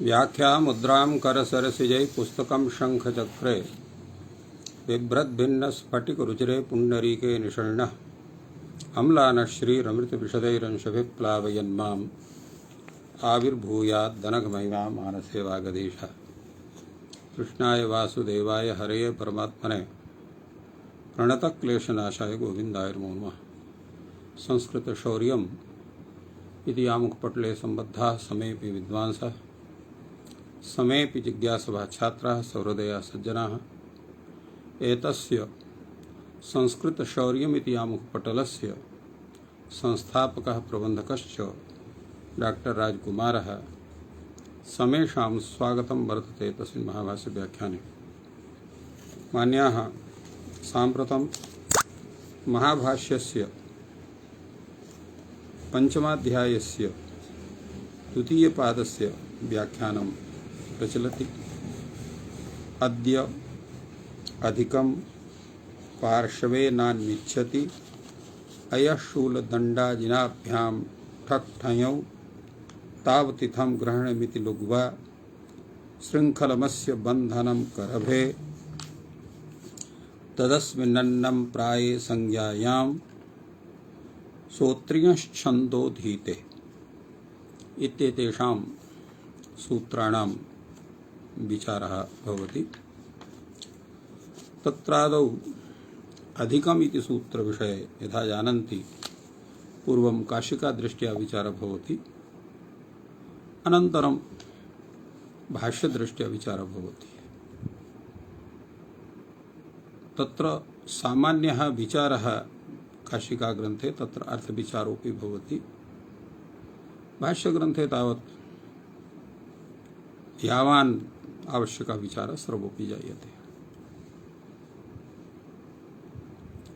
व्याख्या मुद्रां करसरसिजै पुस्तकं शङ्खचक्रे बिभ्रद्भिन्नस्फटिकरुचिरे पुण्डरीके निषण्णः अम्लानः श्रीरमृतविशदैरंशभिप्लावयन्माम् आविर्भूयाद्दनघमहिमा मानसे वागधीशः। कृष्णाय वासुदेवाय हरये परमात्मने प्रणतक्लेशनाशाय गोविन्दाय नमो नमः। संस्कृतशौर्यम् इति आमुखपटले सम्बद्धाः समेऽपि विद्वांसः समेऽपि जिज्ञासवः छात्राः सहृदयाः सज्जनाः एतस्य संस्कृतशौर्यमिति आमुखपटलस्य संस्थापकः प्रबन्धकश्च डॉक्टर राजकुमारः समेषां स्वागतं वर्तते तस्मिन् महाभाष्य व्याख्याने। मान्याः, साम्प्रतं महाभाष्यस्य पंचमाध्यायस्य द्वितीयपादस्य व्याख्यानं प्रचलति। अद्य अधिकं पार्श्वे नान्विच्छति अयशूलदण्डाजिनाभ्यां ठक्ठञौ तावतिथं ग्रहणमिति लुग्वा शृङ्खलमस्य बन्धनं करभे तदस्मिन्नन्नं प्राये संज्ञायां श्रोत्रियश्छन्दोधीते इत्येतेषां सूत्राणां विचारः भवति। तत्रादौ अधिकम् इति सूत्रविषये यथा जानन्ति पूर्वं काशिकादृष्ट्या विचारः भवति, अनन्तरं भाष्यदृष्ट्या विचारः भवति। तत्र सामान्यः विचारः काशिकाग्रन्थे तत्र अर्थविचारोऽपि भवति। भाष्यग्रन्थे तावत् यावान् आवश्यकः विचारः सर्वोऽपि जायते।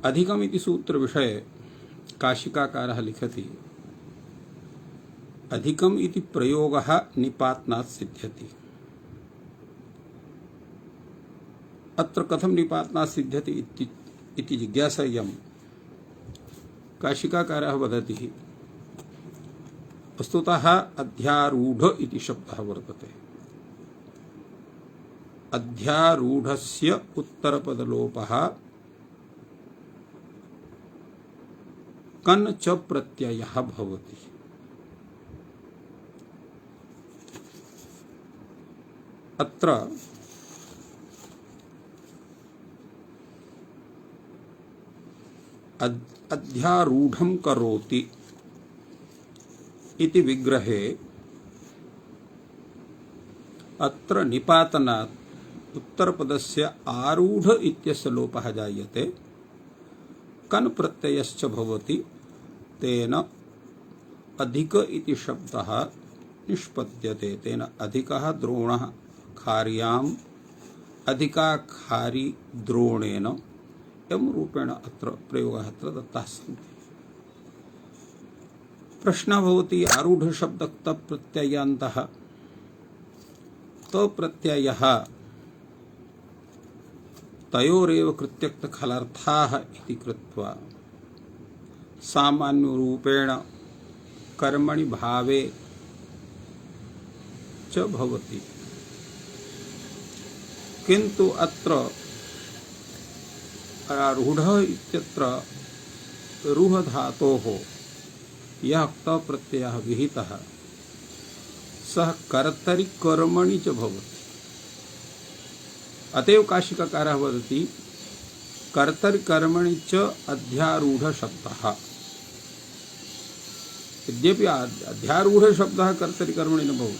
अधिकम् इति सूत्रविषये काशिकाकारः लिखति, अधिकम् इति प्रयोगः निपातनात् सिद्ध्यति। अत्र कथं निपातनात् सिद्ध्यति इति जिज्ञासायां काशिकाकारः वदति, वस्तुतः अध्यारूढ इति शब्दः वर्तते। अध्यारूढस्य उत्तरपदलोपः कन् च प्रत्ययः भवति। अत्र अध्यारूढं करोति इति विग्रहे अत्र निपातनात् उत्तरपदस्य आरूढ इत्यस्य लोपः जायते, कन् प्रत्ययश्च भवति, तेन अधिक इति शब्दः निष्पद्यते। तेन अधिकः द्रोणः खार्याम् अधिकाखारी द्रोणेन एवं रूपेण अत्र प्रयोगः अत्र दत्ताः सन्ति। प्रश्नः भवति, आरूढ शब्दः तप्रत्ययान्तः तप्रत्ययः तयोरेव कृत्यक्तखलार्थाः इति कृत्वा सामान्यरूपेण कर्मणि भावे च भवति, किन्तु अत्र आरूढ इत्यत्र रूह धातोः यः तप्रत्ययः विहितः सः कर्तरि कर्मणि च भवति। अतएव काशिकाकारः वदति, कर्तरि कर्मणि च अध्यारूढ शब्दः। यद्यपि अध्यारूढ शब्दः कर्तरि कर्मणि न भवति,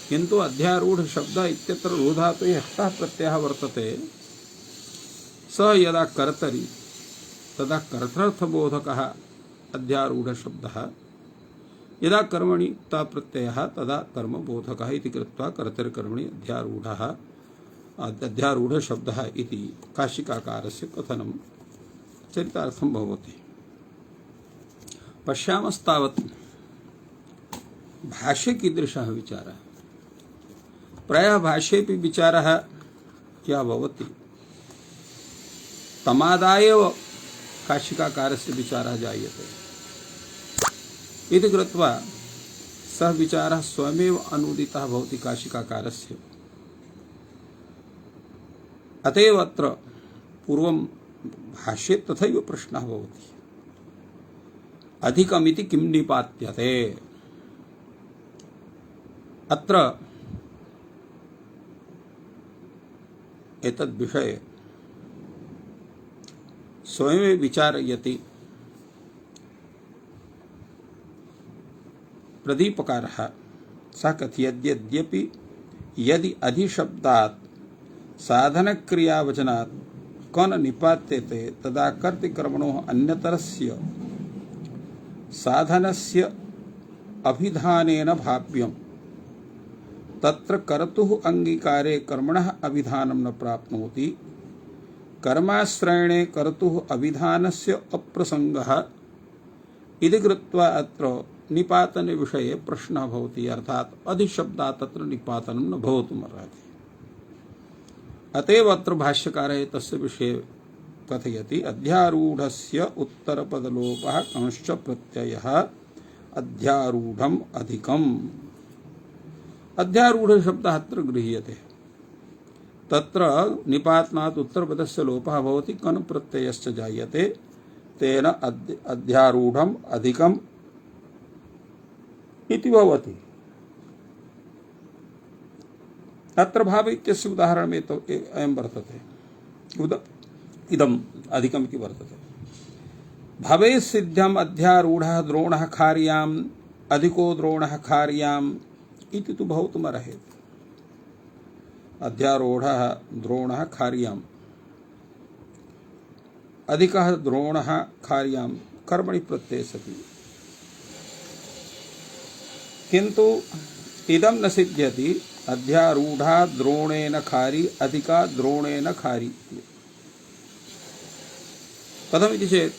किन्तु अध्यारूढ शब्दः इत्यत्र रूधातुः हस्तः प्रत्ययः वर्तते। सः यदा कर्तरि तदा कर्तर्थबोधकः अध्यारूढ शब्दः, यदा कर्मणि तप्रत्ययः तदा कर्मबोधकः इति कृत्वा कर्तरि कर्मणि अध्यारूढ शब्दः इति काशिकाकारस्य कथनं चरितार्थं भवति। पश्यामस्तावत् भाष्ये कीदृशः विचारः। प्रायः भाष्येऽपि विचारः क्या भवति, तमादायैव काशिकाकारस्य विचारः जायते। इति कृत्वा सः विचारः स्वयमेव अनुदितः भवति काशिकाकारस्य। अतएव अत्र पूर्वं भाष्ये तथैव प्रश्नः भवति, अधिकमिति किं निपात्यते। अत्र एतद् विषये स्वयमेव विचारयति प्रदीपकारः। सः कथयद्यद्यपि यदि अधिशब्दात् साधनक्रियावचनात् कन निपात्यते तदा कर्तृकर्मणोः अन्यतरस्य साधनस्य अभिधानेन भाव्यम्। तत्र कर्तुः अंगीकारे कर्मणः अभिधानं न प्राप्नोति। कर्माश्रयणे कर्तुः अभिधानस्य अप्रसंगः इति कृत्वा अत्र निपातन विषये प्रश्नः भवति, अर्थात् अधिशब्दात् तत्र निपातनं न भवितुमर्हति। अतएव अत्र भाष्यकारः तस्य विषये कथयति, अध्यारूढस्य उत्तरपदलोपः कंश्च प्रत्ययः अध्यारूढम् अधिकम्। अध्यारूढ शब्दः अत्र गृह्यते। तत्र निपातनात् उत्तरपदस्य लोपः भवति, कन् प्रत्ययश्च जायते, तेन अध्यारूढम् अधिकम् इति भवति। अत्र भाव इत्यस्य उदाहरणमेव तो अयं वर्तते, इदम् अधिकम् इति वर्तते। भवे सिद्ध्यम् अध्यारूढः द्रोणः कार्याम् अधिको द्रोणः कार्याम् इति तु भवितुमर्हति। अध्यारूढः द्रोणः कार्याम् अधिकः द्रोणः कार्याम् कर्मणि प्रत्यये सति, किंतु इदं न सिद्ध्यति अध्यारूढ़ा द्रोणेन खारी अधिका द्रोणेन खारी। कथमिति चेत्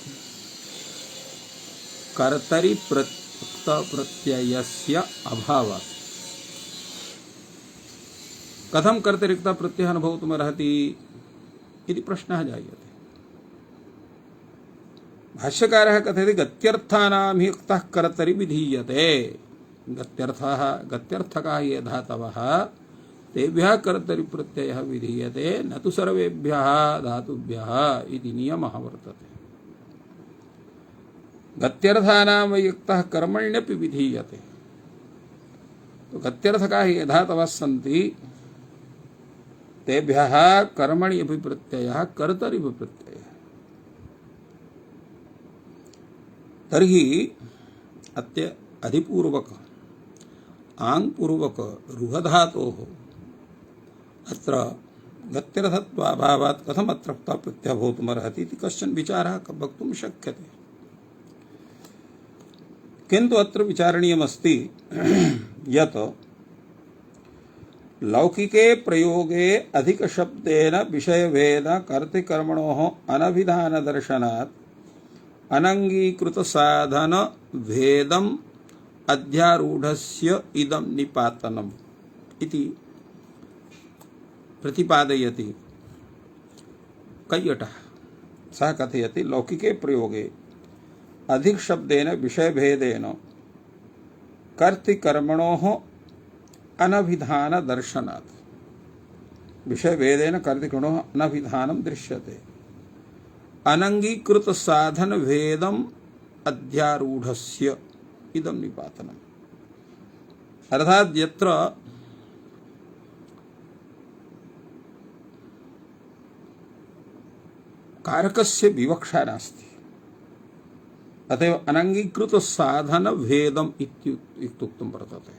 कर्तरि प्रत्ययस्य अभावात्। कथं कर्तरिक्ता प्रत्ययः न भवितुमर्हति इति प्रश्नः जायते। भाष्यकारः कथयति गत्यर्थानां हि उक्तः कर्तरि विधीयते। गत्यर्थकाः ये धातवः तेभ्यः कर्तरि प्रत्ययः विधीयते, न तु सर्वेभ्यः धातुभ्यः इति नियमः वर्तते। गत्यर्थानां वै उक्तः कर्मण्यपि विधीयते। तो गत्यर्थकाः ये धातवः सन्ति तेभ्यः कर्मणि अपि प्रत्ययः कर्तरि अपि प्रत्ययः। तर्हि अत्य अधिपूर्वक आङ्पूर्वक रुहधातोः अत्र गत्यर्थत्वाभावात् कथम् अत्र प्रत्ययः भवितुमर्हति इति कश्चन विचारः वक्तुं शक्यते। किन्तु अत्र विचारणीयमस्ति यत् लौकिके प्रयोगे अधिकशब्देन विषयभेद कर्तृकर्मणोः अनभिधानदर्शनात् अनंगीकृतसाधन भेदम् अध्यारूढस्य इदं निपातनम् इति प्रतिपादयति कैयटः। सः कथयति लौकिके प्रयोगे अधिक शब्देन विषयभेदेन कर्तृकर्मणोः अनभिधान दर्शनात्। विषयभेदेन कर्तृकर्मणोः अनभिधानं दृश्यते। अनंगीकृत साधन भेदम् अध्यारूढस्य इदं निपातनम्। अर्थात् यत्र कारकस्य विवक्षा नास्ति, अतएव अनंगीकृत साधन भेदम् इत्युक्तं वर्तते।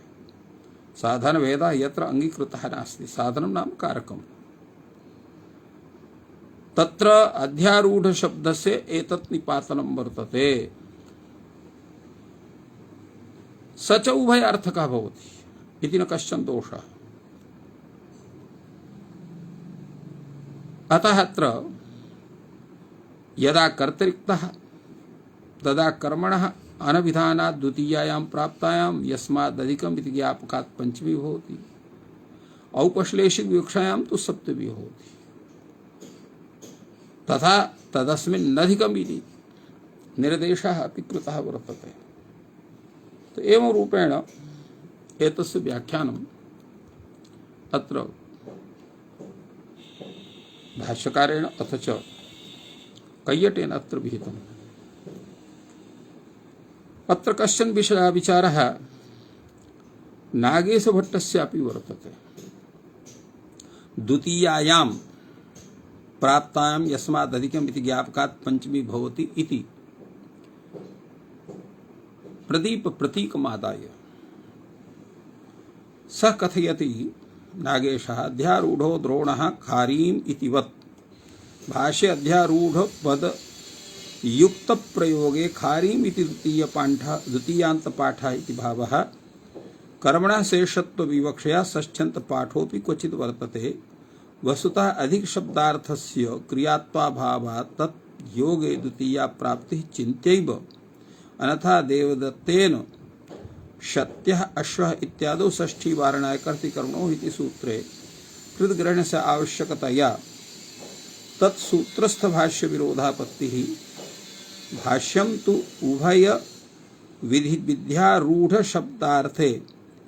साधन भेदः यत्र अंगीकृतः नास्ति, साधनं नाम कारकम्, तत्र अध्यारूढ़ शब्दस्य एतत् निपातनं वर्तते। स च उभयार्थकः भवति इति न कश्चन दोषः। अतः अत्र यदा कर्तरिक्तः तदा कर्मणः अनभिधानात् द्वितीयायां प्राप्तायां यस्मादधिकम् इति ज्ञापकात् पंचमी भवति, औपश्लेषिक विवक्षायां तु सप्तमी भवति। तथा तदस्मिन् नधिकम् इति निर्देशः अपि कृतः वर्तते। तो एवं रूपेण एतस्य व्याख्यानम् अत्र भाष्यकारेण अथ च कैयटेन अत्र विहितम्। अत्र कश्चन विचारः नागेशभट्टस्यापि वर्तते। द्वितीयायां प्राप्तायां यस्मादधिकम् इति ज्ञापकात् पंचमी भवति इति प्रदीप प्रतीकमादाय सः कथयति नागेशः अध्यारूढ़ो द्रोणः खारीम् इतिवत् भाष्ये अध्यारूढ़ पद युक्त प्रयोगे खारीम् इति द्वितीयांत पाठ इति भावः कर्मणः शेषत्व विवक्षया षष्ठ्यंत पाठोपि क्वचित् वर्तते। वस्तुतः अधिक शब्दार्थस्य क्रियात्वाभावात् तत् योगे द्वितीया प्राप्तिः चिन्त्यैव अन्यथा देवदत्तेन शत्यः अश्वः इत्यादौ षष्ठी वारणाय कर्तृकर्मणो इति सूत्रे कृतग्रहणस्य आवश्यकतया तत्सूत्रस्थ भाष्य विरोधापत्तिः भाष्यं तु उभय विध्यारूढ़ शब्दार्थे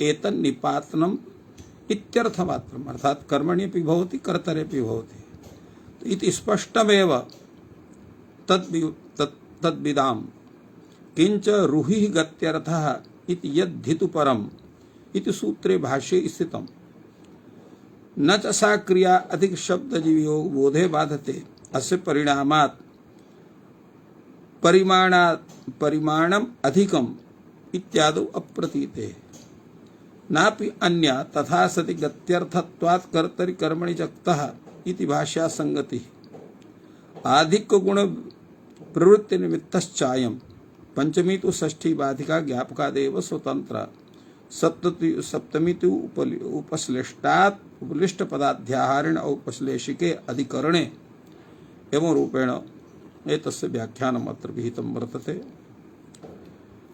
एतन्निपातनम् इत्यर्थमात्रम् अर्थात कर्मण्यपि भवति कर्तरेपि भवति इति स्पष्टमेव तद्विदाम् किंच रुहिः गत्यर्थः इति यद्धितु परम् इति सूत्रे भाष्ये स्थितम्। न च सा क्रिया अधिक शब्दजीवियोग बोधे बाधते अस्य परिणामात् परिमाणम् अधिकम् इत्यादौ अप्रतीते नापि अन्या तथा सति गत्यर्थत्वात् कर्तरि कर्मणि जक्तः इति भाष्या संगतिः आधिक्य गुण प्रवृत्ति निमित्तश्चायम् पंचमी तो षष्ठी बाधिका ज्ञापकादेव स्वतंत्र सप्तमी तो उपश्लेष्टात् उपलिष्ट पदाध्याहारेण औपश्लेषिके अधिकरणे एवं रूपेण एतस्य व्याख्यानम् अत्र विहितं वर्तते।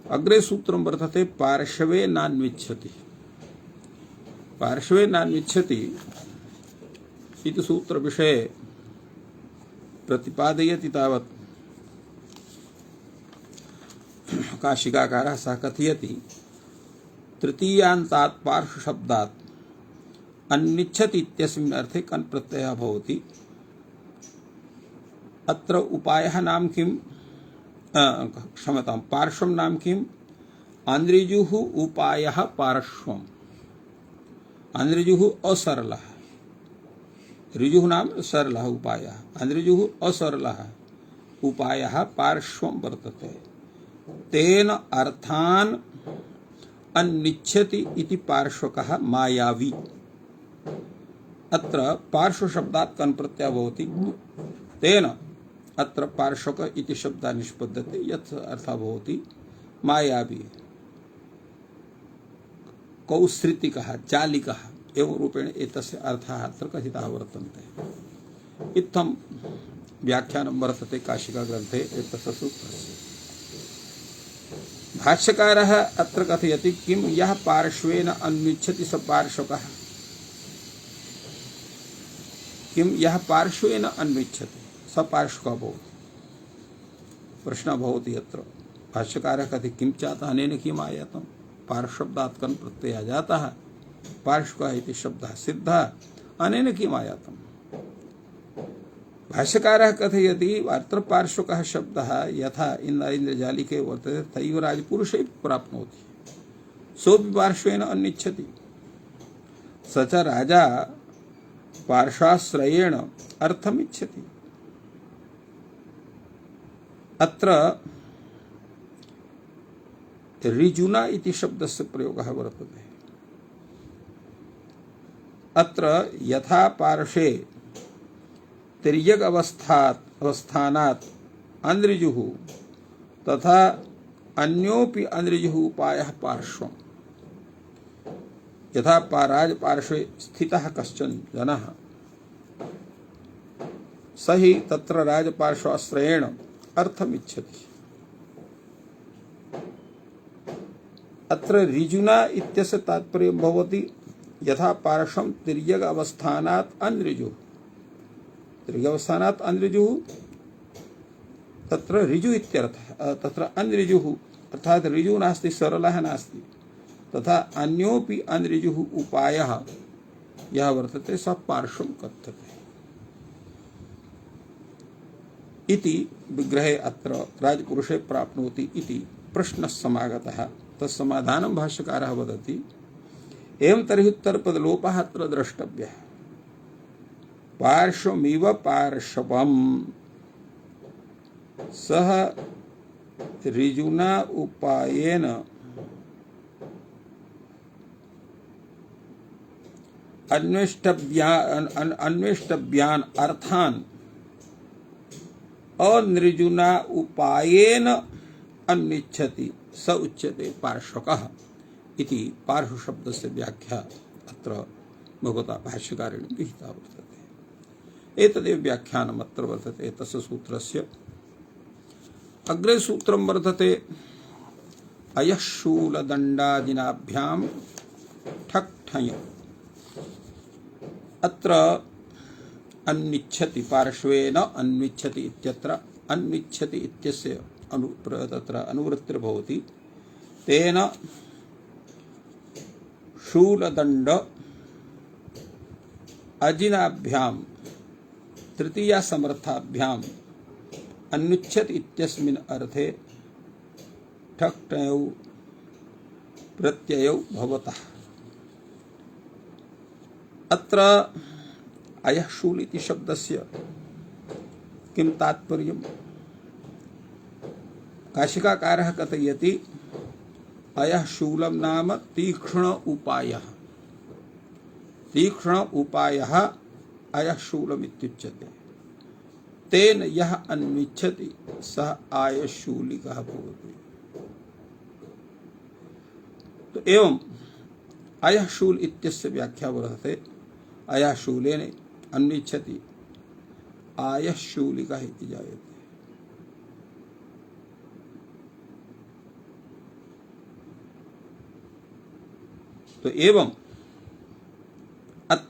अग्रे सूत्रं वर्तते पार्श्वे नान्विच्छति। पार्श्वे नान्विच्छति इति सूत्र विषये प्रतिपादयति तावत् काशिकाकारः सः कथयति तृतीयांतात् पार्श्व शब्दात् अन्निच्छति इत्यस्मिन् अर्थे कन् प्रत्ययः भवति। अत्र उपायः नाम किम् क्षमतां पार्श्वं नाम किम् आन्द्रिजुः उपायः पार्श्वम् आन्द्रिजुः असरलः ऋजुः नाम सरलः उपायः आन्द्रिजुः असरलः उपायः पार्श्वं वर्तते। तेन अर्थान अन्निच्छति इति पार्श्वकः मायावी। अत्र पार्श्व शब्दात् कन् प्रत्ययः भवति तेन अत्र पार्श्वक इति शब्दः निष्पद्यते यत् अर्थः भवति मायावी कौसृतिकः जालिकः एवं रूपेण एतस्य अर्थः अत्र कथितः वर्तन्ते। इत्थं व्याख्यानं वर्तते काशिका ग्रन्थे एतस्य सूत्रस्य। भाष्यकारः अत्र कथयति किम यः पार्श्वेन अन्विच्छति स पार्श्वकः किम यः पार्श्वेन अन्विच्छति स पार्श्वकः भवति। प्रश्नः भवति अत्र भाष्यकारः कथयति किं चातः अनेन किम् आयातं पार्श्वशब्दात् कन् प्रत्ययः जातः पार्श्वकः इति शब्दः सिद्धः अनेन किम् आयातम्। भाष्यकारः कथयति अत्र पार्श्वकः शब्दः यथा इन्द्रजालिके वर्तते तैव राजपुरुषे प्राप्नोति सोऽपि पार्श्वेन अन्निच्छति स च राजा पार्श्वाश्रयेण अर्थमिच्छति। अत्र ऋजुना इति शब्दस्य प्रयोगः वर्तते। अत्र यथा पार्श्वे तिर्यक अवस्थानात् अनृजुः तथा अन्योपि अनृजुः उपायः पार्श्वम्। यथा राजपार्श्वे स्थितः कश्चन जनः स हि तत्र राजपार्श्वाश्रयेण अर्थमिच्छति। अत्र ऋजुना इत्यस्य तात्पर्यं भवति यथा पार्श्वं तिर्यक अवस्थानात् अनृजुः ऋगवस्थानात् अनृजुः तत्र ऋजु इत्यर्थः तत्र अनृजुः अर्थात ऋजु नास्ति सरलः नास्ति तथा अन्योपि अनऋजुः उपायः यः वर्तते सः पार्श्वं कथ्यते इति विग्रहे अत्र राजपुरुषे प्राप्नोति इति प्रश्नः समागतः। तत्समाधानं भाष्यकारः वदति एवं तर्हि उत्तरपदलोपः अत्र द्रष्टव्यः। पार्श्वमिव पार्श्वम् सः ऋजुना उपायेन अन्वेष्टव्यान् अर्थान् अनृजुना उपायेन अन्विच्छति स उच्यते पार्श्वकः इति पार्श्व शब्दस्य व्याख्या अत्र भगवता भाष्यकारेण विहिता वर्तते। एतदेव व्याख्यानम् अत्र वर्तते तस्य सूत्रस्य। अग्रे सूत्रं वर्तते अयः शूलदण्डादिनाभ्यां ठक् ठञ्। अत्र अन्विच्छति पार्श्वेन अन्विच्छति इत्यत्र अन्विच्छति इत्यस्य तत्र अनुवृत्तिर्भवति। तेन शूलदण्ड अजिनाभ्यां तृतीया समर्थाभ्याम् अन्विच्छति इत्यस्मिन् अर्थे ठक् ठञौ प्रत्ययौ भवतः। अत्र अयः शूल इति शब्दस्य किं तात्पर्यम्? काशिकाकारः कथयति अयः शूलं नाम तीक्ष्ण उपायः। तीक्ष्ण उपायः अयः शूलम् इत्युच्यते। तेन यः अन्विच्छति सः आयशूलिकः भवति। तो एवं अयः शूल इत्यस्य व्याख्या वर्तते अयः शूलेन अन्विच्छति आयशूलिकः इति जायते। तो एवं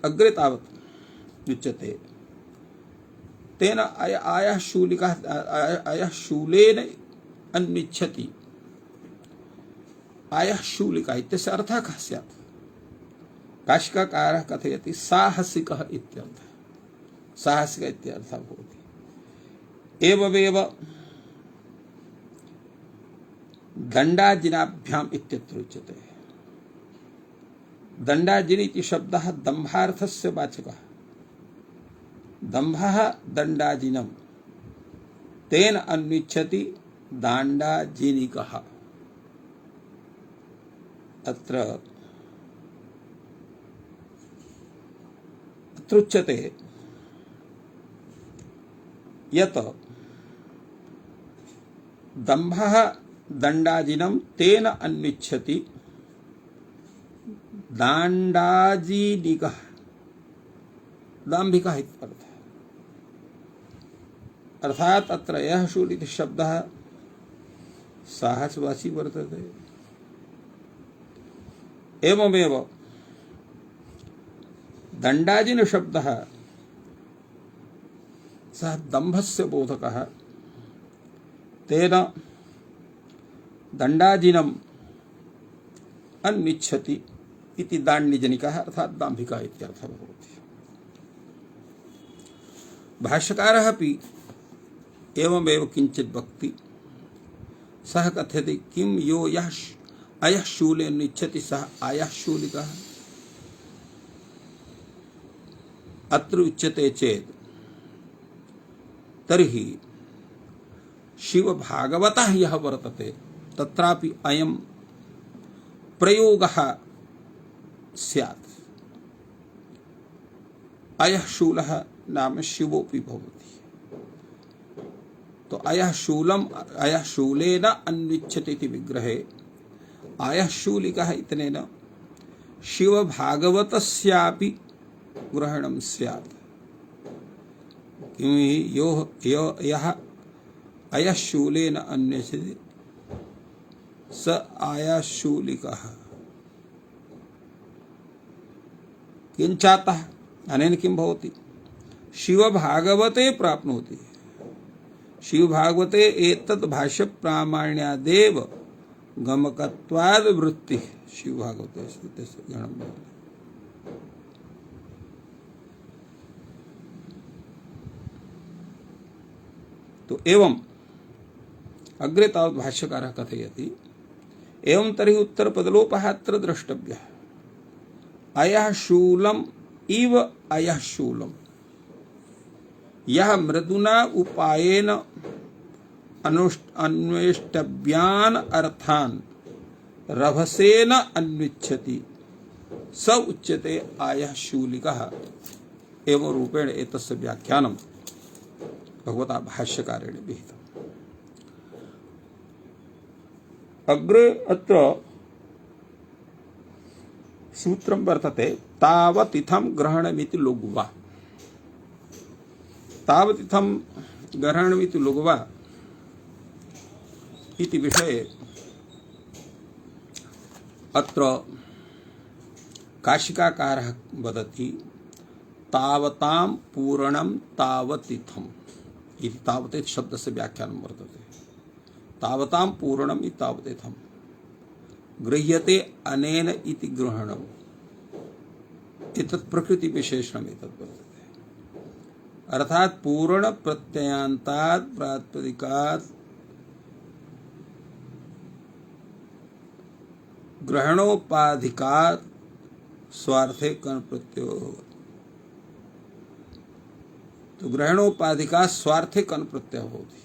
अग्रे तावत् उच्यते तेन आयः शूलिकः अयः शूलेन अन्विच्छति। आयः शूलिकः इत्यस्य अर्थः कः स्यात्? काशिकाकारः कथयति साहसिकः इत्यर्थः। साहसिक इत्यर्थः भवति। एवमेव दण्डाजिनाभ्याम् इत्यत्र उच्यते। दण्डाजिन इति शब्दः दम्भार्थस्य वाचकः। दम्भः दण्डाजिनं तेन अन्विच्छति दाण्डाजिनिकः। अत्र उच्यते यत् दम्भः दण्डाजिनं तेन अन्विच्छति दाण्डाजिनिकः। दाम्भिकः इत्यर्थः। अर्थात अत्र यः शूल इति शब्दः साहसवाची वर्तते। एवमेव दण्डाजिन शब्दः सः दम्भस्य बोधकः। तेन दण्डाजिनम् अन्विच्छति इति दाण्डिजनिकः अर्थात दाम्भिकः इत्यर्थः भवति। भाष्यकारः अपि एवमेव किञ्चित् वक्ति। सः कथयति किं यो यः अयः शूलेन्विच्छति सः आयः शूलिकः। अत्र उच्यते चेत् तर्हि शिवभागवतः यः वर्तते तत्रापि अयं प्रयोगः स्यात्। अयः शूलः नाम शिवोऽपि भवति। तो अयः शूलेन अन्विच्छति इति विग्रहे अयः शूलिकः इत्यनेन शिवभागवतस्यापि ग्रहणं स्यात्। यः अयः शूलेन अन्विच्छति स आयः शूलिकः। किञ्चातः अनेन किं भवति? शिवभागवते प्राप्नोति। शिवभागवते एतत् भाष्य प्रामाण्यादेव गमकत्वाद वृत्ति शिव भागवते गणम। तो एवं अग्रे तावत् भाष्यकारः कथयति एवं तर्हि उत्तरपदलोपहात्र द्रष्टव्यः अयः शूलम् इव अयः शूलम् यः मृदुना उपायेन अन्वेष्टव्यान् अर्थान् रभसेन अन्विच्छति स उच्यते आयः शूलिकः। एवं रूपेण एतस्य व्याख्यानं भगवता भाष्यकारेण विहितम्। अग्रे अत्र सूत्रं वर्तते तावतिथं ग्रहणमिति लघुवा। तावतिथं ग्रहणमिति लघुवा इति विषये अत्र काशिकाकारः वदति तावतां पूर्णं तावतिथम् इति तावते शब्दस्य व्याख्यानं वर्तते। तावतां पूर्णम् इति तावतिथं गृह्यते अनेन इति ग्रहणम् एतत् प्रकृति विशेषणम् एतत् वर्तते। अर्थात् पूर्ण प्रत्ययान्तात् प्रातिपदिकात् ग्रहणोपाधिकात् स्वार्थे कण प्रत्ययो भवति। तो ग्रहणोपाधिकात् स्वार्थे कण प्रत्यय भवति।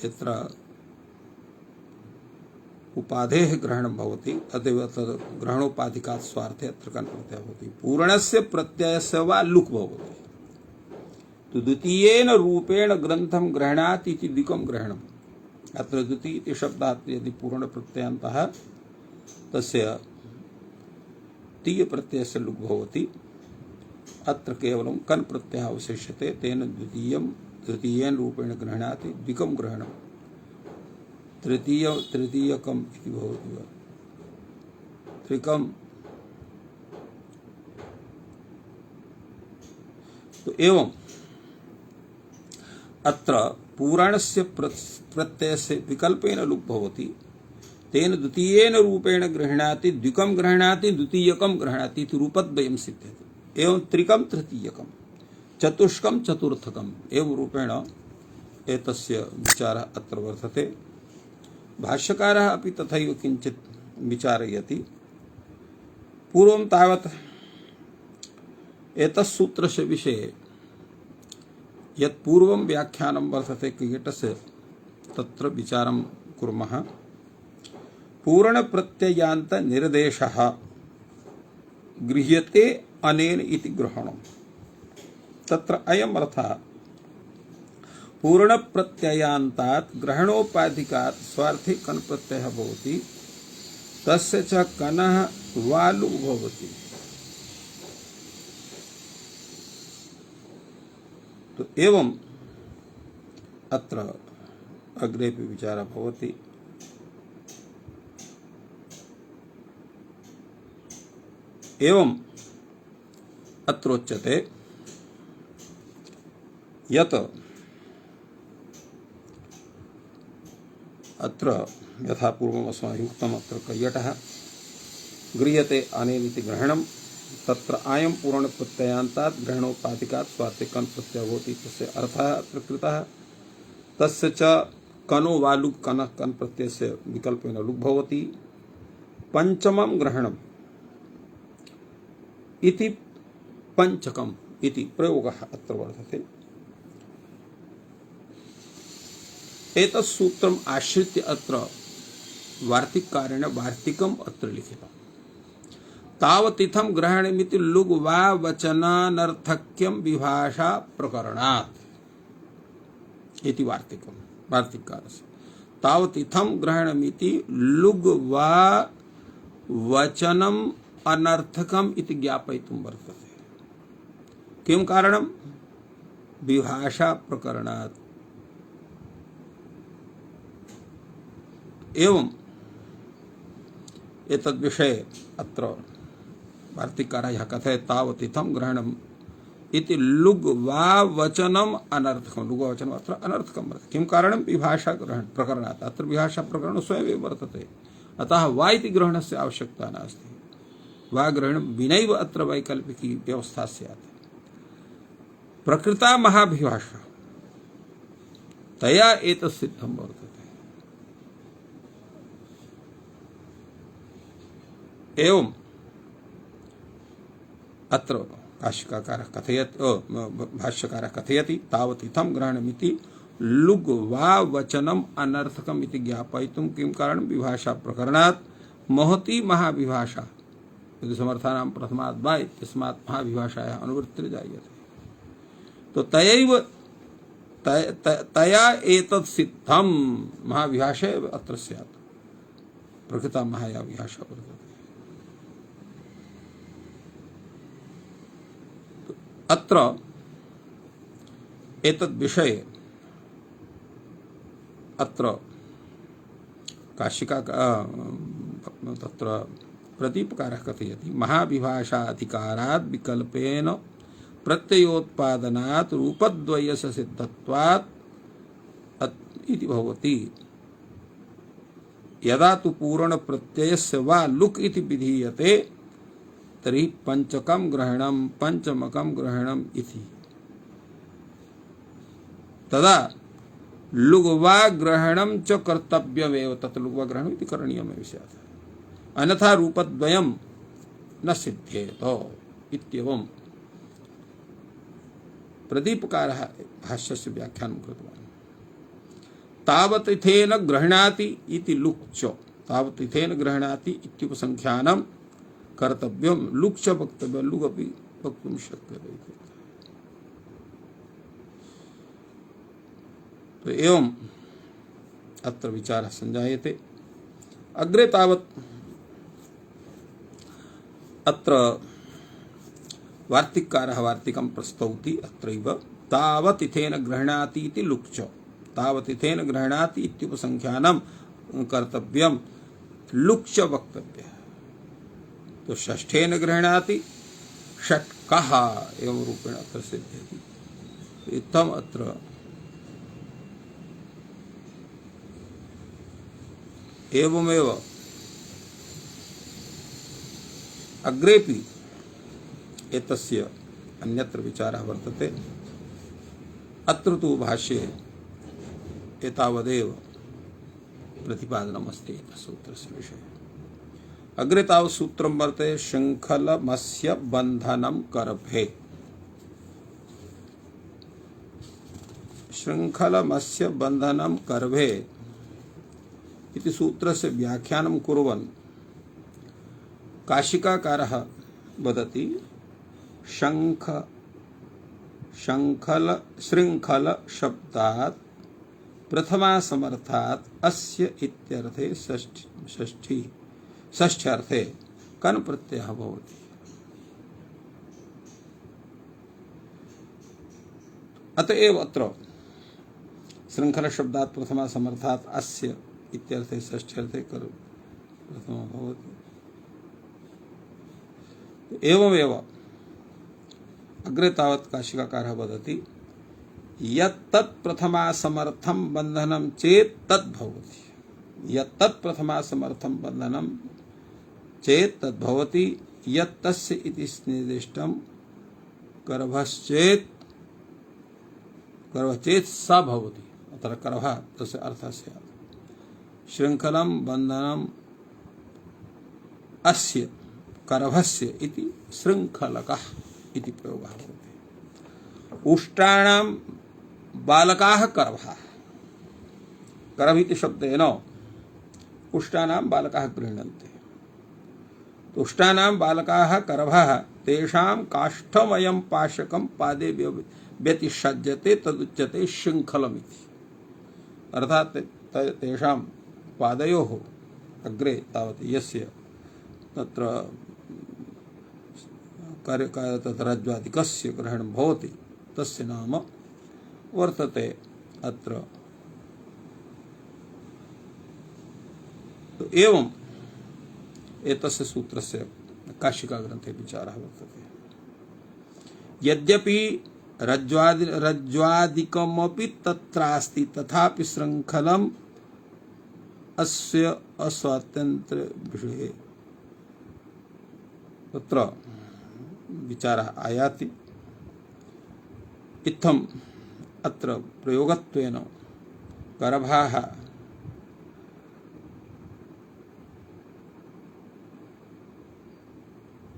यत्र उपाधेः ग्रहणं भवति तदेव तद् ग्रहणोपाधिकात् स्वार्थे अत्र कण प्रत्ययः भवति। पूर्णस्य प्रत्ययस्य वा लुक् भवति। तो द्वितीयेन रूपेण ग्रन्थं गृह्णाति इति द्विकं ग्रहणम्। अत्र द्वितीय इति शब्दात् यदि पूर्ण प्रत्ययान्तः तस्य तीय प्रत्ययस्य लुक् भवति। अत्र केवलं कन् प्रत्ययः अवशिष्यते। तेन द्वितीयेन रूपेण गृह्णाति द्विकं ग्रहणम्। तृतीयकम् इति भवति वा त्रिकम्। तो एवं अत्र पूरणस्य प्रत्ययस्य विकल्पेन लुक् भवति। तेन द्वितीयेन रूपेण गृह्णाति द्विकं गृह्णाति द्वितीयकं गृह्णाति इति रूपद्वयं सिद्ध्यति। एवं त्रिकं तृतीयकं चतुष्कं चतुर्थकम् एवं रूपेण एतस्य विचारः अत्र वर्तते। भाष्यकारः अपि तथैव किञ्चित् विचारयति। पूर्वं तावत् एतत्सूत्रस्य विषये यत् पूर्वं व्याख्यानं वर्तते कियटस्य तत्र विचारं कुर्मः। पूर्णप्रत्ययान्त निर्देशः गृह्यते अनेन इति ग्रहणम्। तत्र अयम् अर्थः पूर्णप्रत्ययान्तात् ग्रहणोपाधिकात् स्वार्थे कन् प्रत्ययः भवति तस्य च कनः वा लुक् भवति। तो एवं अत्र अग्रेपि विचारः भवति। एवं अत्रोच्यते यत् अत्र यथा पूर्वम् अस्माभिः उक्तम् अत्र कैयटः गृह्यते अनेनिति ग्रहणं तत्र आयं पूर्णप्रत्ययान्तात् ग्रहणोपाधिकात् स्वार्थे कन् प्रत्ययः भवति तस्य अर्थः अत्र कृतः। तस्य च कनो वा लुक् कनः कन् प्रत्ययस्य विकल्पेन लुक् भवति। पञ्चमं ग्रहणम् इति पंचकम् इति प्रयोगः अत्र वर्तते। एतत् सूत्रम् आश्रित्य अत्र वार्तिककारेण वार्तिकम् अत्र लिखितम्। तावतिथं ग्रहणमिति लुग् वा वचनानर्थक्यं विभाषा प्रकरणात् इति वार्तिकम् वार्तिककारस्य। तावतिथं ग्रहणमिति लुग् वा वचनम् अनर्थकम् इति ज्ञापयितुं वर्तते। किं कारणं? विभाषा प्रकरणात्। एवं एतद्विषये अत्र वार्तिककारः कथयति तावतिथं ग्रहणम् इति लुग् वा वचनम अनर्थकम। लुग् वा वचनम अत्र अनर्थकम वर्तते। किं कारणं? विभाषा ग्रहण प्रकरणात्। अत्र विभाषा प्रकरणं स्वयमेव वर्तते, अतः वा इति ग्रहणस्य आवश्यकता नास्ति। वा ग्रहणं विनैव अत्र वैकल्पिकी व्यवस्था स्यात्। प्रकृता महाभिभाषा तया एतत् सिद्धं वर्तते। एवं अत्र काशिकाकारः कथयति, भाष्यकारः कथयति तावत् इत्थं ग्रहणमिति लुग् वा वचनम अनर्थकम इति ज्ञापयितुं किं कारणं? विभाषा प्रकरणात् महती महाविभाषा यदि समर्थानां प्रथमात् वा इत्यस्मात् महाविभाषायाः अनुवृत्तिर्जायते। तो तयैव तया एतत् सिद्धं। महाविभाषा एव अत्र स्यात्। प्रकृता महाया विभाषा वर्तते। अत्र एतद् विषये अत्र काशिका तत्र प्रदीपकारः कथयति महाविभाषाधिकारात् विकल्पेन प्रत्ययोत्पादनात् रूपद्वयस्य सिद्धत्वात् इति भवति। यदा तु पूर्ण प्रत्ययस्य वा लुक् इति विधीयते तर्हि पंचकं ग्रहणं पंचमकं ग्रहणम् इति। तदा लुग्वा ग्रहणं च कर्तव्यमेव। तत् लुग्वा ग्रहणम् इति करणीयमेव स्यात्, अन्यथा रूपद्वयं न सिद्ध्येत इत्येवं प्रदीपकारः भाष्यस्य व्याख्यानं कृतवान्। तावत् इथेन गृह्णाति इति लुक् च, तावत् इथेन गृह्णाति इत्युपसंख्यानं कर्तव्यं। लुक् च वक्तव्यं, लुग् अपि वक्तुं शक्यते। तो एवं अत्र विचारः संजायते। अग्रे तावत् अत्र वार्तिककारः वार्तिकं प्रस्तौति। अत्रैव तावत् इथेन गृह्णाति इति लुक् च, तावत् इथेन गृह्णाति इत्युपसंख्यानं कर्तव्यं, लुक् च वक्तव्यः। तो षष्ठेन गृह्णाति षट्कः एवं रूपेण अत्र सिद्ध्यति। इत्थम् अत्र एवमेव अग्रेपि एतस्य अन्यत्र विचारः वर्तते। अत्र तु भाष्ये एतावदेव प्रतिपादनमस्ति एतस्य सूत्रस्य विषये। अग्रे तावत् सूत्रं वर्तते शृङ्खलमस्य बन्धनं करभे। शृङ्खलमस्य बन्धनं करभे इति सूत्रस्य व्याख्यानं कुर्वन् काशिकाकारः वदति शृङ्खल शब्दात् प्रथमासमर्थात् अस्य इत्यर्थे षष्ठ्यर्थे कन् प्रत्ययः भवति। अतएव अत्र शृङ्खल शब्दात् प्रथमासमर्थात् अस्य इत्यर्थे षष्ठ्यर्थे कर प्रथमः भवति। एवमेव अग्रे तावत् काशिकाकारः वदति यत्तत् प्रथमासमर्थं बन्धनं चेत् तद् भवति। यत्तत् प्रथमासमर्थं बन्धनं चेत् तद् भवति। यत्तस्य इति निर्दिष्टं गर्भश्चेत् स भवति। अत्र गर्भः तस्य अर्थः स्यात् शृङ्खलं बन्धनम् अस्य गर्भस्य इति शृङ्खलकः इति प्रयोगः भवति। उष्ट्राणां बालकाः गर्भः, गर्भ इति शब्देन उष्ट्राणां बालकाः गृह्णन्ते। उष्ट्राणां बालकाः गर्भः तेषां काष्ठमयं पाशकं पादे व्यतिषज्यते तदुच्यते शृङ्खलमिति। अर्थात् तेषां पादयोः अग्रे तावत् यस्य तत्र रज्ज्वादिकस्य ग्रहणं भवति तस्य नाम वर्तते अत्र। तो एवं एतस्य सूत्रस्य काशिका ग्रन्थे विचारः वर्तते। यद्यपि रज्ज्वादिकमपि तत्रास्ति तथापि शृंखलम् अस्य अस्वातंत्र्य विषये तत्र विचारः आयाति। इत्थम् अत्र प्रयोगत्वेन गर्भाः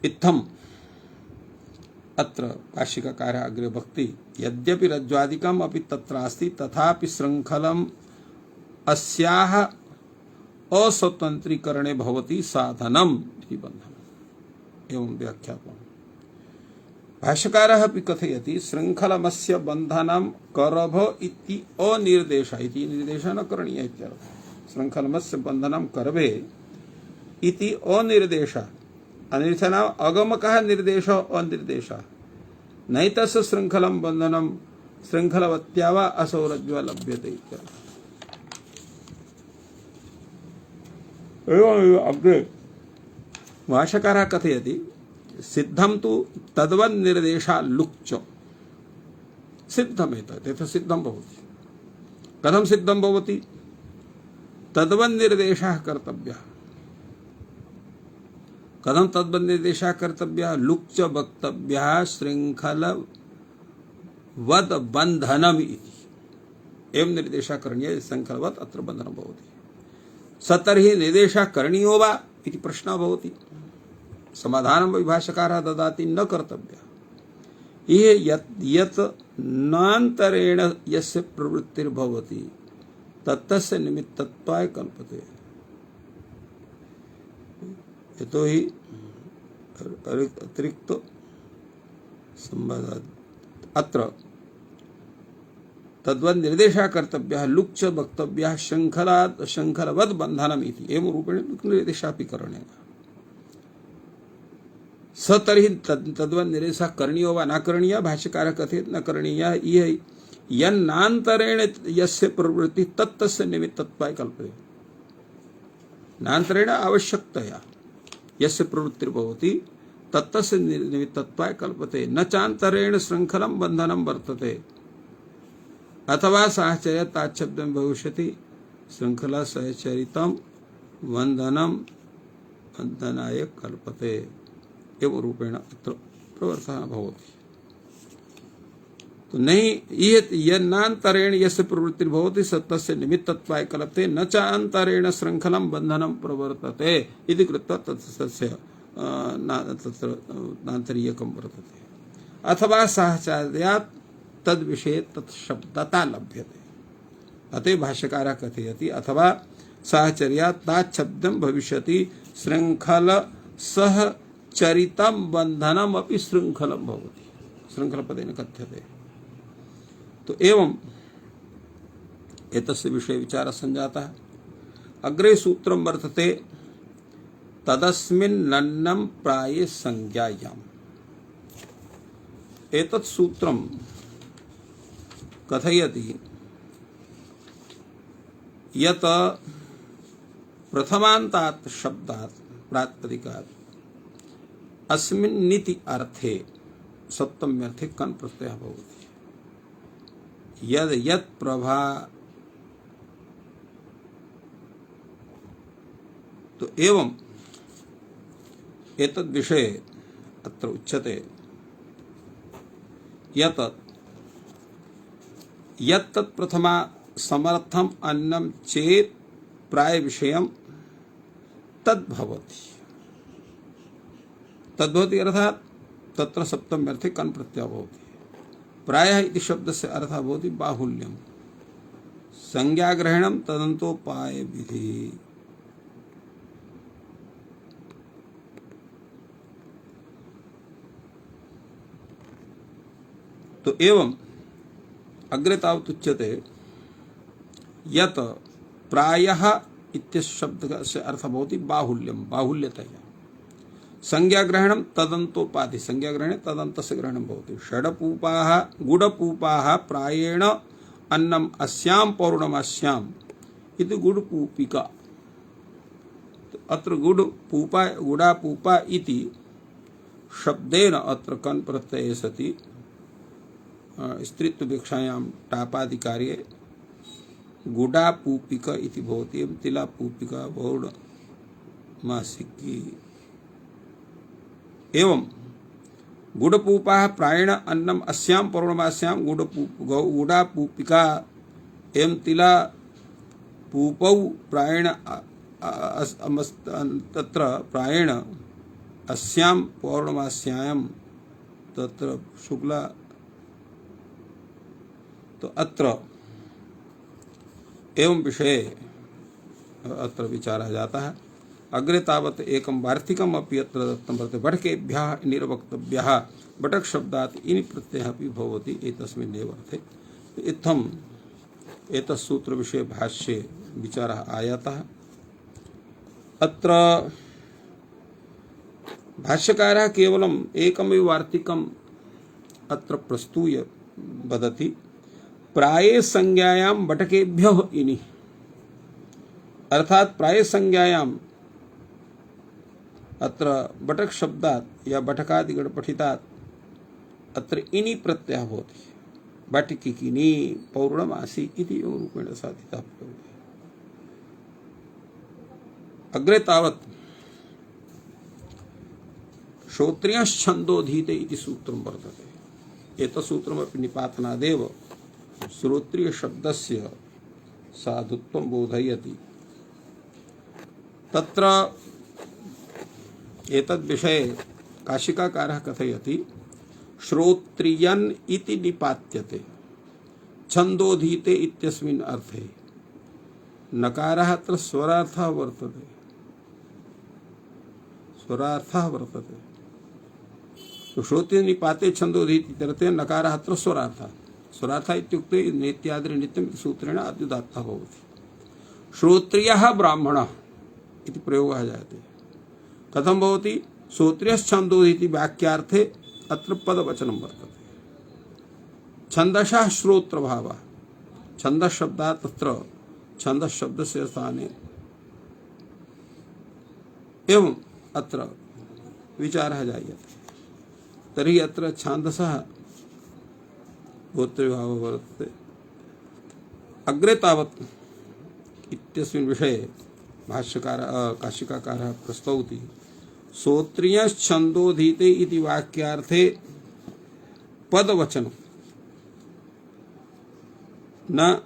इत्थम् अत्र काशिकाकारः अग्रे वक्ति यद्यपि रज्ज्वादिकम् अपि तत्रास्ति तथापि शृंखलम् अस्याः अस्वतन्त्रीकरणे भवति साधनम् इति बन्धनम्। एवं व्याख्यातम्। भाष्यकारः अपि कथयति शृंखलमस्य बन्धनं करभ इति अनिर्देश इति निर्देशः न करणीयः इत्यर्थः। शृंखलमस्य बन्धनं करभे इति अनिर्देशः अनिर्देशः अगमकः निर्देशः अनिर्देशः नैतस्य शृंखलं बन्धनं शृंखलवत्या वा असौ रज्ज्वा लभ्यते इत्यर्थः। एवमेव अग्रे भाष्यकारः कथयति सिद्धं तु तद्वन्निर्देशा लुक्च सिद्धमेतत् यथा सिद्धं भवति। कथं सिद्धं भवति? तद्वन्निर्देशः कर्तव्यः। कथं तद्वन्निर्देशः कर्तव्यः? लुक्च वक्तव्यः शृंखलवद् बन्धनम् इति एवं निर्देशः करणीयः। शृंखलवत् अत्र बन्धनं भवति। स तर्हि निर्देशः करणीयो वा इति प्रश्नः भवति। समाधानं भाष्यकारः ददाति न कर्तव्यः। यत् नान्तरेण यस्य प्रवृत्तिर्भवति तत्तस्य निमित्तत्वाय कल्पते। यतो हि अतिरिक्त संवादात् अत्र तद्वन् निर्देशः कर्तव्यः लुक्च वक्तव्यः शृंखलवद् बन्धनम् इति एवं रूपेण निर्देशापि करणीयः। स तर्हि तद्वन् निर्देशः करणीयो वा न करणीयः? भाष्यकारः कथयति न करणीयः। यन्नान्तरेण यस्य प्रवृत्ति तत्तस्य निमित्तत्वाय कल्पते। नान्तरेण आवश्यकतया यस्य प्रवृत्तिर्भवति तत्तस्य निमित्तत्वाय कल्पते। न चान्तरेण शृंखलं बन्धनं वर्तते अथवा साहचर्यात्ताच्छब्दं भविष्यति शृंखला सहचरितं बन्धनाय कल्पते। एवं रूपेण अत्र प्रवर्तः भवति। तो नहीं यन्नान्तरेण यस्य प्रवृत्तिर्भवति तस्य निमित्तत्वाय कल्पते न च अन्तरेण शृंखलं बन्धनं प्रवर्तते इति कृत्वा तस्य तत्र नान्तरीयकं वर्तते। अथवा साहचर्यात् तद्विषये तत्शब्दता लभ्यते। अतः भाष्यकारः कथयति अथवा साहचर्यात् ताच्छब्दं भविष्यति शृंखल सहचरितं बन्धनम् अपि शृंखलं भवति। शृंखलपदेन कथ्यते। तो एवं एतस्य विषये विचारः सञ्जातः। अग्रे सूत्रं वर्तते तदस्मिन्नन्नं प्राये संज्ञायाम्। एतत् सूत्रं कथयति यत प्रथमान्तात् शब्दात् प्रातिपदिकात् अस्मिन्निति अर्थे सप्तम्यर्थे कन् प्रत्ययः भवति। यत् प्रभा तो एवं एतद् विषये अत्र उच्यते यत् प्रथमा समर्थम अन्नम चेत प्राय विषयम तद्भवति। तद्भवति अर्थात तत्र सप्तम्यर्थे कन् प्रत्ययः भवति। प्रायः इति शब्दस्य अर्थः भवति बाहुल्यं संज्ञाग्रहणं तदन्तोपाय विधि। तो एवं अग्रे तावत् उच्यते यत् प्रायः इत्यस्य शब्दस्य अर्थः भवति बाहुल्यं बाहुल्यतया। संज्ञाग्रहणं तदन्तोपाधि संज्ञाग्रहणे तदन्तस्य ग्रहणं भवति। षडपूपाः गुडपूपाः प्रायेण अन्नम् अस्यां पौर्णमास्याम् इति गुडपूपिका। अत्र गुडापूपा इति शब्देन अत्र कन् प्रत्यये सति स्त्रीत्वपेक्षायां टापादिकार्ये गुडापूपिक इति भवति। एवं तिलापूपिका बहुमासिकी एवं गुडपूपाः प्रायेण अन्नम अस्यां पौर्णमास्यां गुडापूपिका एवं तिलापूपौ प्रायेण तत्र प्रायेण अस्यां पौर्णमास्यां तत्र शुक्ला तो अत्र एवं विषये अत्र विचारः जातः। अग्रे तावत् एकं वार्तिकम् अपि अत्र दत्तं वर्तते। बटकेभ्यः निरवक्तव्यः बटक शब्दात् इनि प्रत्ययः अपि भवति एतस्मिन्नेव अर्थे। इत्थम् एतत् सूत्र विषये भाष्ये विचारः आयातः। अत्र भाष्यकारः केवलम् एकमेव वार्तिकम् अत्र प्रस्तूय वदति। प्राये संज्ञायां बटकेभ्यः इनि अर्थात प्राये संज्ञायां अत्र बटक शब्दात् या बटकादिगण पठितात् अत्र इनि प्रत्ययः भवति। बटकिकिनी पौर्णमासी इति रूपेण साधितः। अग्रे तावत् श्रोत्रियश्छन्दोधीते इति सूत्रं वर्तते। एतत् सूत्रमपि निपातनादेव श्रोत्रिय शब्दस्य साधुत्वं बोधयति। तत्र एतद् विषये काशिकाकारः कथयति श्रोत्रियन् इति निपात्यते छन्दोधीते इत्यस्मिन् अर्थे। नकारः अत्र स्वरार्थः वर्तते। तो श्रोत्रिय निपाते छन्दोधीते इत्यर्थे नकारः अत्र स्वरार्थः। स्वरार्थः इत्युक्ते नेत्यादि नित्यम् इति सूत्रेण अद्युदात्तः भवति। श्रोत्रियः ब्राह्मणः इति प्रयोगः जायते। कथं भवति? श्रोत्रियश्छन्दोधीति वाक्यार्थे अत्र पदवचनं वर्तते। छन्दसः श्रोत्रभावः छन्दः शब्दात् तत्र छन्दः शब्दस्य स्थाने एवं अत्र विचारः जायते। तर्हि अत्र छान्दसः गोत्रभावः वर्तते। अग्रे तावत् इत्यस्मिन् विषये भाष्यकारः काशिकाकारः प्रस्तौति। श्रोत्रियश्छन्दोधीते इति वाक्यार्थे पदवचनं न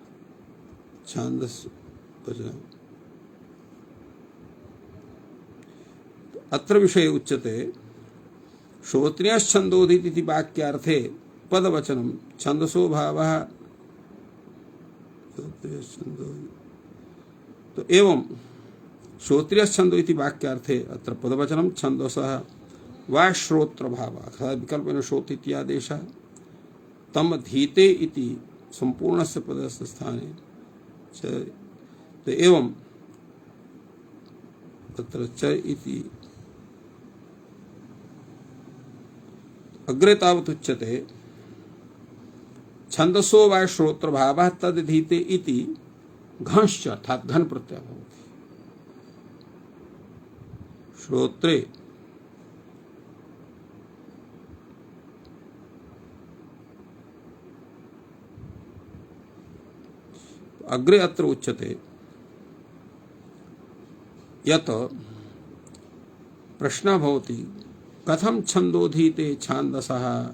छान्दस वचनम्। अत्र विषये उच्यते श्रोत्रियश्छन्दोधीते इति वाक्यार्थे पदवचनं छन्दसो भावः। तो एवं श्रोत्रियश्छन्दो इति वाक्यार्थे अत्र पदवचनं छन्दसः वा श्रोत्रभावः विकल्पेन श्रोत इत्यादेशः तम धीते इति सम्पूर्णस्य पदस्य स्थाने च। तो एवं तत्र च इति अग्रे तावत् उच्यते छन्दसो वा श्रोत्रभावः तदधीते इति घंश्च अर्थात घन प्रत्यय भवति। श्रोत्रे अग्रे अत्र उच्यते यत् प्रश्नः भवति कथं छन्दोधीते छान्दसः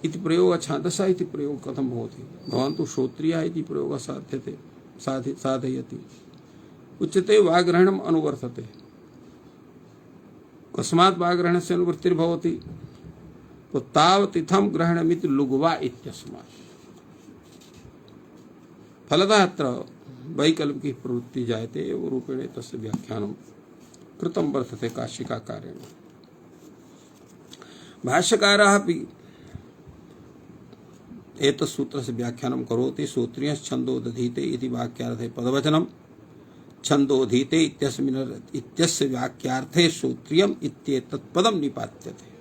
इति प्रयोगः छान्दसः इति प्रयोगः कथं भवति? भवान् तु श्रोत्रियः इति प्रयोगः साध्यते साधयति। उच्यते वाग्रहणम् अनुवर्तते। कस्मात् वाग्रहणस्य अनुवृत्तिर्भवति? तो तावत् इत्थं ग्रहणमिति लुग्वा इत्यस्मात्। फलतः अत्र वैकल्पिकी प्रवृत्ति जायते एवं रूपेण तस्य व्याख्यानं कृतं वर्तते काशिकाकारेण। भाष्यकारः अपि एतत् सूत्रस्य व्याख्यानं करोति। श्रोत्रियश्छन्दोधीते इति वाक्यार्थे पदवचनं छन्दोधीते इत्यस्य वाक्यार्थे श्रोत्रियम् इत्येतत् पदं निपात्यते।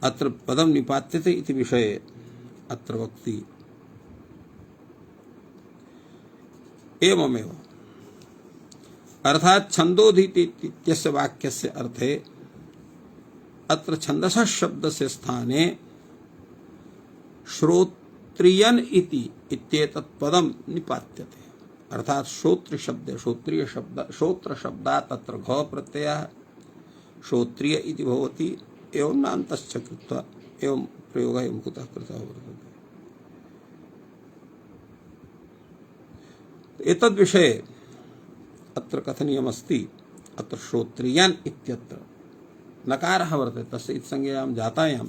अत्र पदं निपात्यते इति विषये अत्र वक्ति एवमेव अर्थात छन्दोधीते इत्यस्य वाक्यस्य अर्थे अत्र छन्दसः शब्दस्य स्थाने श्रोत्रियन इति इत्येतत् पदम निपात्यते। अर्थात श्रोत्र शब्द श्रोत्रिय शब्द श्रोत्र शब्दात् तत्र घ प्रत्ययः श्रोत्रिय इति भवति एवं नान्तश्च कृत्वा एवं प्रयोगः एवं कुतः कृतः वर्तते। एतद् विषये अत्र कथनीयमस्ति। अत्र श्रोत्रियन् इत्यत्र नकारः वर्तते तस्य इत्संज्ञायां जातायां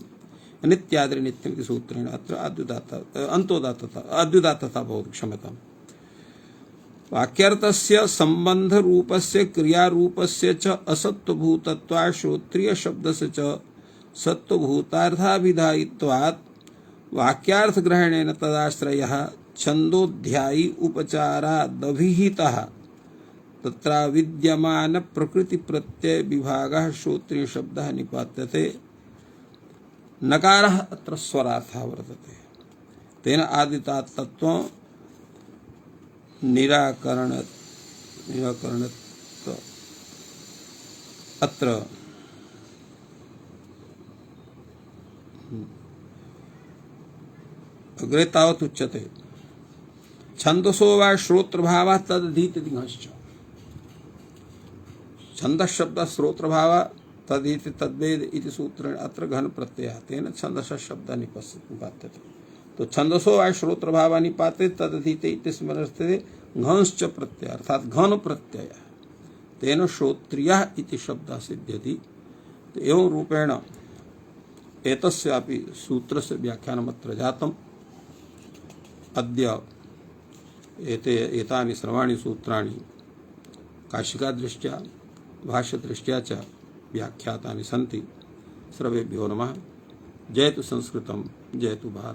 नित्याद्रि नित्यमिति सूत्रेण अत्र अद्युदात्तता भवति। क्षम्यताम्। वाक्यार्थस्य संबंध रूपस्य क्रियारूपस्य च असत्वभूतत्वात् श्रोत्रिय शब्दस्य च सत्वभूतार्थाभिधायित्वात् वाक्यार्थ ग्रहणेन तदाश्रयः छंदोध्यायी उपचारादभिहितः तत्र विद्यमान प्रकृति प्रत्यय विभागः श्रोत्रिय शब्दः निपात्यते। नकारः अत्र स्वरार्थः वर्तते। तेन आदितात्त्वं निराकरण अत्र अग्रे तावत् उच्यते छंदसो वा श्रोत्रभावः तदधीति घश्च। छंदः शब्दः श्रोत्रभावः तदीति तद्वेद इति सूत्रेण अत्र घन प्रत्ययः तेन छंदसः शब्दः निपात्यते। तो छंदसो वा श्रोत्रभावः निपात्यते तदधीते इति स्मरते घंश्च प्रत्यय अर्थात घन प्रत्यय तेन श्रोत्रियः इति शब्दः सिद्ध्यति। तो एवं रूपेण एतस्यापि सूत्रस्य व्याख्यानमत्र जातम्। अद्य एतानि सर्वाणि सूत्राणि काशिकादृष्ट्या भाष्यदृष्ट्या च व्याख्यातानि सन्ति। सर्वेभ्यो नमः। जयतु संस्कृतं, जयतु भारत।